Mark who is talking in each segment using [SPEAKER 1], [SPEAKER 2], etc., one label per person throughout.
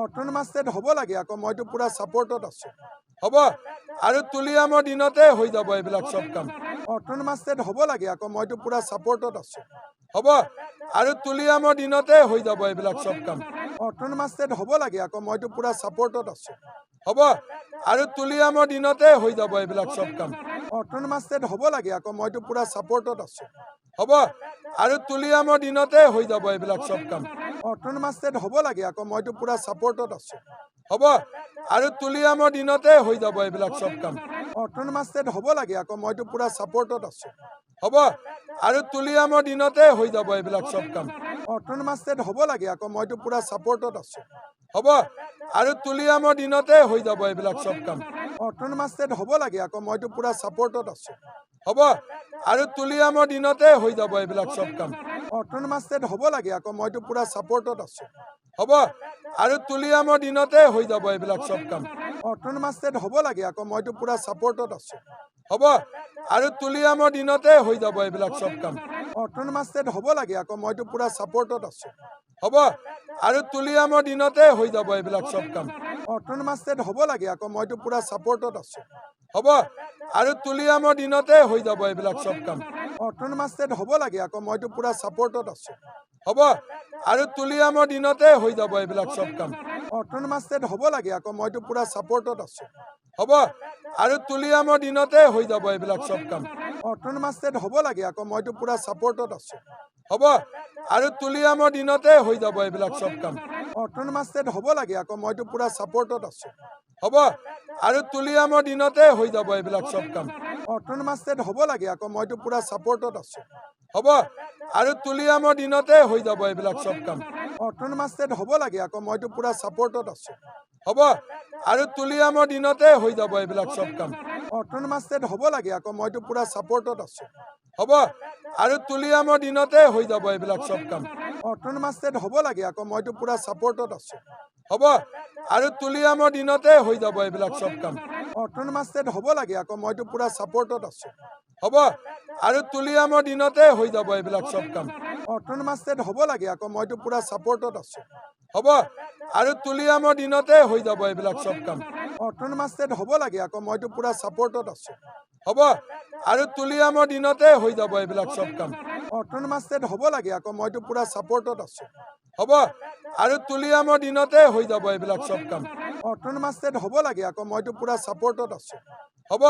[SPEAKER 1] autonomous state হ'ব লাগে আকৌ মইতো পুৰা ছাপৰ্টত আছো হ'ব আৰু তুলিয়ামৰ দিনতে হৈ যাব এইবিলাক সব কাম অট'নমাছ ষ্টেট হ'ব লাগে আকৌ মইতো পুৰা ছাপৰ্টত আছো হ'ব আৰু তুলিয়ামৰ দিনতে হৈ যাব এইবিলাক সব কাম অট'নমাছ ষ্টেট হ'ব লাগে আকৌ মইতো পুৰা ছাপৰ্টত আছো হ'ব আৰু তুলিয়ামৰ দিনতে হৈ যাব এইবিলাক সব কাম অট'নমাছ ষ্টেট হ'ব লাগে আকৌ মইতো পুৰা ছাপৰ্টত আছো হ'ব আৰু তুলিয়ামৰ দিনতে হৈ যাব এইবিলাক সব কাম অট'নমাছ ষ্টেট হ'ব লাগে আকৌ মইতো পুৰা ছাপৰ্টত আছো হ'ব আৰু তুলিয়ামৰ দিনতে হৈ যাব এইবিলাক সব কাম অট'নমাছ ষ্টেট হ'ব লাগে আকৌ মইতো পুৰা ছাপৰ্টত আছো হ'ব আৰু তুলিয়ামৰ দিনতে হৈ যাব এইবিলাক সব কাম অট'নমাছ ষ্টেট হ'ব লাগে আকৌ মইতো পুৰা ছাপৰ্টত আছো হ'ব আৰু তুলিয়ামৰ দিনতে হৈ যাব এইবিলাক সব কাম অট'নমাছ ষ্টেট হ'ব লাগে আকৌ মইতো পুৰা ছাপৰ্টত আছো হ'ব আৰু তুলিয়ামৰ দিনতে হৈ যাব এইবিলাক সব কাম অট'নমাছ ষ্টেট হ'ব লাগে আকৌ মইতো পুৰা ছাপৰ্টত আছো হ'ব আৰু তুলিয়ামৰ দিনতে হৈ যাব এইবিলাক সব কাম অট'নমাছ ষ্টেট হ'ব লাগে আকৌ মইতো পুৰা ছাপৰ্টত আছো হ'ব আৰু তুলিয়ামৰ দিনতে হৈ যাব এইবিলাক সব কাম অট'নমাছ ষ্টেট হ'ব লাগে আকৌ মইতো পুৰা ছাপৰ্টত আছো হ'ব আৰু তুলিয়ামৰ দিনতে হৈ যাব এইবিলাক সব কাম অট'নমাছ ষ্টেট হ'ব লাগে আকৌ মইতো পুৰা ছাপৰ্টত আছো হ'ব আৰু তুলিয়ামৰ দিনতে হৈ যাব এইবিলাক সব কাম অট'নমাছ ষ্টেট হ'ব লাগে আকৌ মইতো পুৰা ছাপৰ্টত আছো হ'ব আৰু তুলিয়ামৰ দিনতে হৈ যাব এইবিলাক সব কাম অট'নমাছ ষ্টেট হ'ব লাগে আকৌ মইতো পুৰা ছাপৰ্টত আছো হ'ব আৰু তুলিয়ামৰ দিনতে হৈ যাব এইবিলাক সব কাম অট'নমাছ ষ্টেট হ'ব লাগে আকৌ মইতো পুৰা ছাপৰ্টত আছো হ'ব আৰু তুলিয়ামৰ দিনতে হৈ যাব এইবিলাক সব কাম অট'নমাছ ষ্টেট হ'ব লাগে আকৌ মইতো পুৰা ছাপৰ্টত আছো হ'ব আৰু তুলিয়ামৰ দিনতে হৈ যাব এইবিলাক সব কাম অট'নমাছ ষ্টেট হ'ব লাগে আকৌ মইতো পুৰা ছাপৰ্টত আছো হ'ব আৰু তুলিয়ামৰ দিনতে হৈ যাব এইবিলাক সব কাম অট'নমাছ ষ্টেট হ'ব লাগে আকৌ মইতো পুৰা ছাপৰ্টত আছো হ'ব আৰু তুলিয়ামৰ দিনতে হৈ যাব এইবিলাক সব কাম অট'নমাছ ষ্টেট হ'ব লাগে আকৌ মইতো পুৰা ছাপৰ্টত আছো হ'ব আৰু তুলিয়ামৰ দিনতে হৈ যাব এইবিলাক সব কাম অট'নমাছ ষ্টেট হ'ব লাগে আকৌ মইতো পুৰা ছাপৰ্টত আছো হ'ব আৰু তুলিয়ামৰ দিনতে হৈ যাব এইবিলাক সব কাম অট'নমাছ ষ্টেট হ'ব লাগে আকৌ মইতো পুৰা ছাপৰ্টত আছো হ'ব আৰু তুলিয়ামৰ দিনতে হৈ যাব এইবিলাক সব কাম অট'নমাছ ষ্টেট হ'ব লাগে আকৌ মইতো পুৰা ছাপৰ্টত আছো হ'ব আৰু তুলিয়ামৰ দিনতে হৈ যাব এইবিলাক সব কাম অট'নমাছ ষ্টেট হ'ব লাগে আকৌ মইতো পুৰা ছাপৰ্টত আছো হ'ব আৰু তুলিয়ামৰ দিনতে হৈ যাব এইবিলাক সব কাম অট'নমাছ ষ্টেট হ'ব লাগে আকৌ মইতো পুৰা ছাপৰ্টত আছো হ'ব আৰু তুলিয়ামৰ দিনতে হৈ যাব এইবিলাক সব কাম অট'নমাছ ষ্টেট হ'ব লাগে আকৌ মইতো পুৰা ছাপৰ্টত আছো হ'ব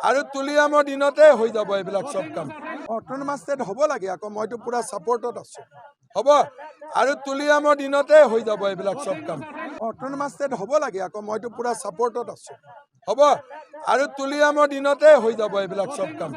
[SPEAKER 1] আৰু তুলিয়ামৰ দিনতে হৈ যাব এইবিলাক সব কাম অট'নমাছ ষ্টেট হ'ব লাগে আকৌ মইতো পুৰা ছাপৰ্টত আছো হ'ব আৰু তুলিয়ামৰ দিনতে হৈ যাব এইবিলাক সব কাম অট'নমাছ ষ্টেট হ'ব লাগে আকৌ মইতো পুৰা ছাপৰ্টত আছো হ'ব আৰু তুলিয়ামৰ দিনতে হৈ যাব এইবিলাক সব কাম